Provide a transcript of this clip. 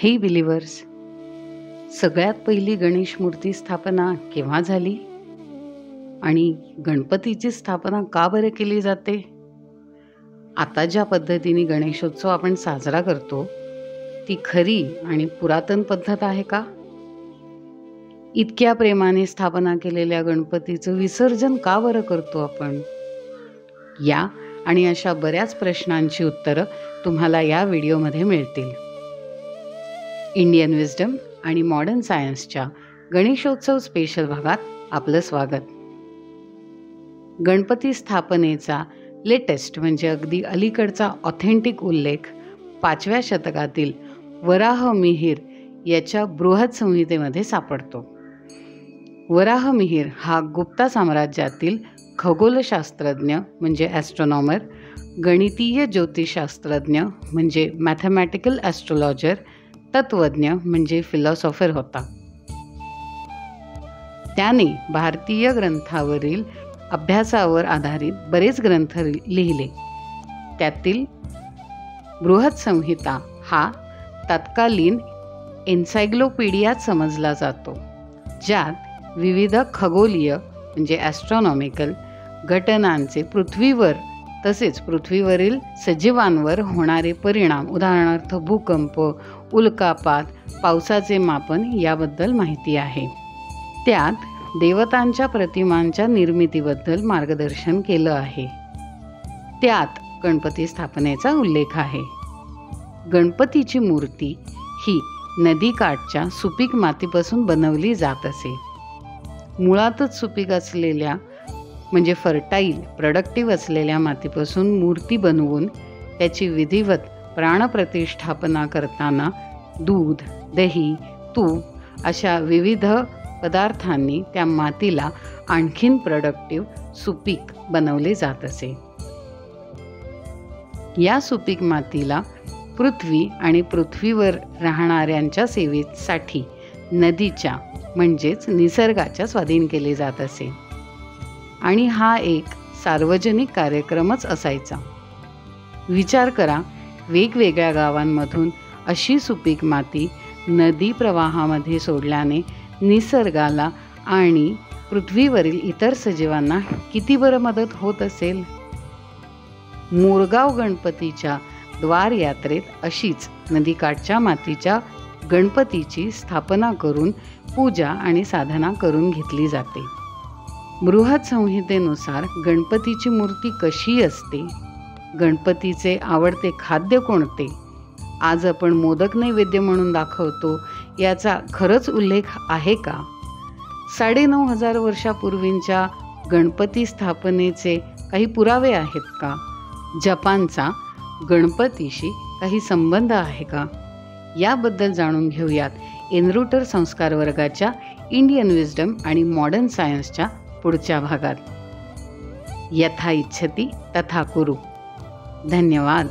हे बिलिव्हर्स, सगळ्यात पहिली गणेश मूर्ती स्थापना केव्हा झाली आणि गणपतीची स्थापना का बरं केली जाते? आता ज्या पद्धतीने गणेशोत्सव आपण साजरा करतो ती खरी आणि पुरातन पद्धत आहे का? इतक्या प्रेमाने स्थापना केलेल्या गणपतीचं विसर्जन का बरं करतो आपण? या आणि अशा बऱ्याच प्रश्नांची उत्तरं तुम्हाला या व्हिडिओमध्ये मिळतील. इंडियन विजडम आणि मॉडर्न सायन्सच्या गणेशोत्सव स्पेशल भागात आपलं स्वागत. गणपती स्थापनेचा लेटेस्ट म्हणजे अगदी अलीकडचा ऑथेंटिक उल्लेख 5व्या शतकातील वराहमिहिर याच्या बृहत संहितेमध्ये सापडतो. वराहमिहिर हा गुप्ता साम्राज्यातील खगोलशास्त्रज्ञ म्हणजे ॲस्ट्रॉनॉमर, गणितीय ज्योतिषशास्त्रज्ञ म्हणजे मॅथमॅटिकल ॲस्ट्रोलॉजर, तत्वज्ञ म्हणजे फिलॉसॉफर होता. त्याने भारतीय ग्रंथावरील अभ्यासावर आधारित बरेच ग्रंथ लिहिले. त्यातील बृहत संहिता हा तत्कालीन एन्सायक्लोपीडियाच समजला जातो, ज्यात विविध खगोलीय म्हणजे ॲस्ट्रॉनॉमिकल घटनांचे पृथ्वीवर तसेच पृथ्वीवरील सजीवांवर होणारे परिणाम, उदाहरणार्थ भूकंप, उल्कापात, पावसाचे मापन याबद्दल माहिती आहे. त्यात देवतांच्या प्रतिमांच्या निर्मितीबद्दल मार्गदर्शन केलं आहे. त्यात गणपती स्थापनेचा उल्लेख आहे. गणपतीची मूर्ती ही नदीकाठच्या सुपीक मातीपासून बनवली जात असे. मुळातच सुपीक असलेल्या म्हणजे फर्टाईल, प्रोडक्टिव्ह असलेल्या मातीपासून मूर्ती बनवून त्याची विधिवत प्राणप्रतिष्ठापना करताना दूध, दही, तूप अशा विविध पदार्थांनी त्या मातीला आणखीन प्रोडक्टिव्ह, सुपीक बनवले जात असे. या सुपीक मातीला पृथ्वी आणि पृथ्वीवर राहणाऱ्यांच्या सेवेसाठी नदीच्या म्हणजेच निसर्गाच्या स्वाधीन केले जात असे आणि हा एक सार्वजनिक कार्यक्रमच असायचा. विचार करा, वेगवेगळ्या गावांमधून अशी सुपीक माती नदी प्रवाहामध्ये सोडल्याने निसर्गाला आणि पृथ्वीवरील इतर सजीवांना किती बरं मदत होत असेल. मोरगाव गणपतीच्या द्वार यात्रेत अशीच नदीकाठच्या मातीच्या गणपतीची स्थापना करून पूजा आणि साधना करून घेतली जाते. बृहत संहितेनुसार गणपतीची मूर्ती कशी असते, गणपतीचे आवडते खाद्य कोणते, आज आपण मोदक नैवेद्य म्हणून दाखवतो, याचा खरंच उल्लेख आहे का? 9500 वर्षापूर्वींच्या गणपती स्थापनेचे काही पुरावे आहेत का? जपानचा गणपतीशी काही संबंध आहे का? याबद्दल जाणून घेऊयात एनरूटर संस्कार वर्गाच्या इंडियन विजडम आणि मॉडर्न सायन्सच्या पुढच्या भागात. यथा इच्छति तथा कुरु. धन्यवाद.